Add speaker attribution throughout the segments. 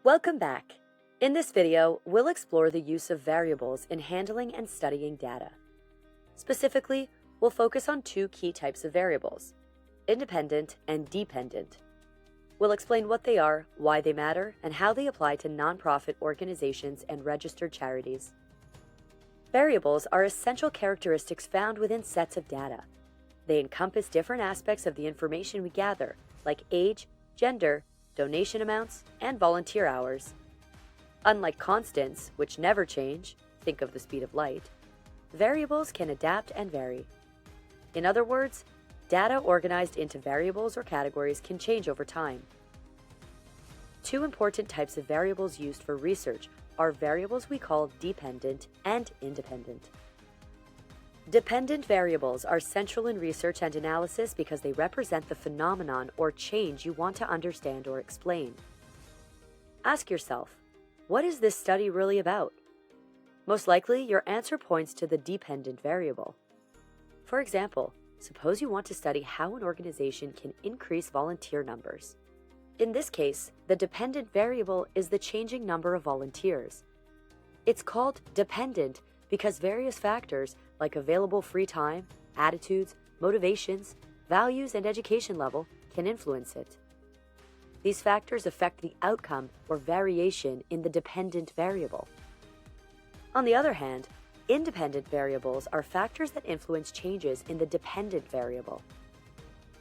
Speaker 1: Welcome back. In this video, we'll explore the use of variables in handling and studying data. Specifically, we'll focus on two key types of variables, independent and dependent. We'll explain what they are, why they matter, and how they apply to nonprofit organizations and registered charities. Variables are essential characteristics found within sets of data. They encompass different aspects of the information we gather, like age, gender, donation amounts, and volunteer hours. Unlike constants, which never change, think of the speed of light, variables can adapt and vary. In other words, data organized into variables or categories can change over time. Two important types of variables used for research are variables we call dependent and independent. Dependent variables are central in research and analysis because they represent the phenomenon or change you want to understand or explain. Ask yourself, what is this study really about? Most likely, your answer points to the dependent variable. For example, suppose you want to study how an organization can increase volunteer numbers. In this case, the dependent variable is the changing number of volunteers. It's called dependent because various factors like available free time, attitudes, motivations, values, and education level can influence it. These factors affect the outcome or variation in the dependent variable. On the other hand, independent variables are factors that influence changes in the dependent variable.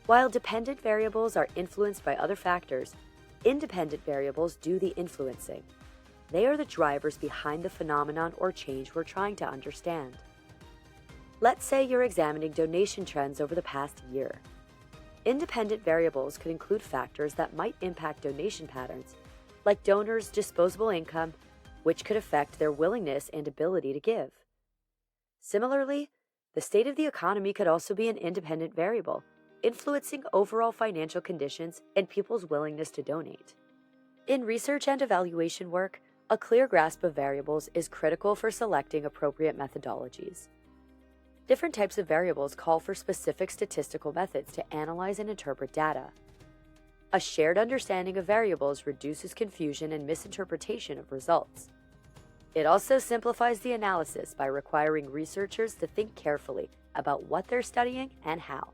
Speaker 1: While dependent variables are influenced by other factors, independent variables do the influencing. They are the drivers behind the phenomenon or change we're trying to understand. Let's say you're examining donation trends over the past year. Independent variables could include factors that might impact donation patterns, like donors' disposable income, which could affect their willingness and ability to give. Similarly, the state of the economy could also be an independent variable, influencing overall financial conditions and people's willingness to donate. In research and evaluation work, a clear grasp of variables is critical for selecting appropriate methodologies. Different types of variables call for specific statistical methods to analyze and interpret data. A shared understanding of variables reduces confusion and misinterpretation of results. It also simplifies the analysis by requiring researchers to think carefully about what they're studying and how.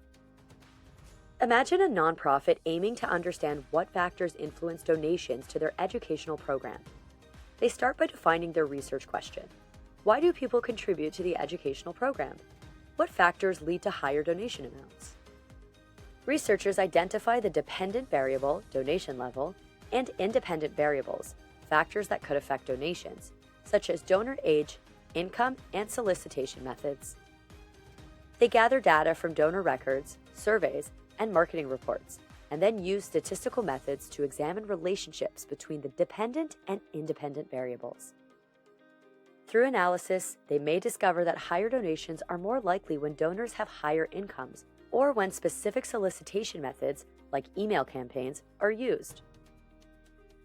Speaker 1: Imagine a nonprofit aiming to understand what factors influence donations to their educational program. They start by defining their research question. Why do people contribute to the educational program? What factors lead to higher donation amounts? Researchers identify the dependent variable, donation level, and independent variables, factors that could affect donations, such as donor age, income, and solicitation methods. They gather data from donor records, surveys, and marketing reports, and then use statistical methods to examine relationships between the dependent and independent variables. Through analysis, they may discover that higher donations are more likely when donors have higher incomes or when specific solicitation methods, like email campaigns, are used.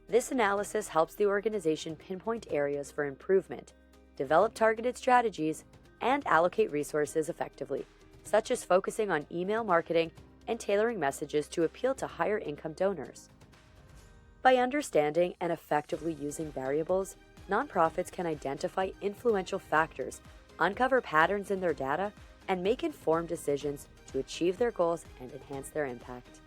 Speaker 1: This analysis helps the organization pinpoint areas for improvement, develop targeted strategies, and allocate resources effectively, such as focusing on email marketing and tailoring messages to appeal to higher income donors. By understanding and effectively using variables, nonprofits can identify influential factors, uncover patterns in their data, and make informed decisions to achieve their goals and enhance their impact.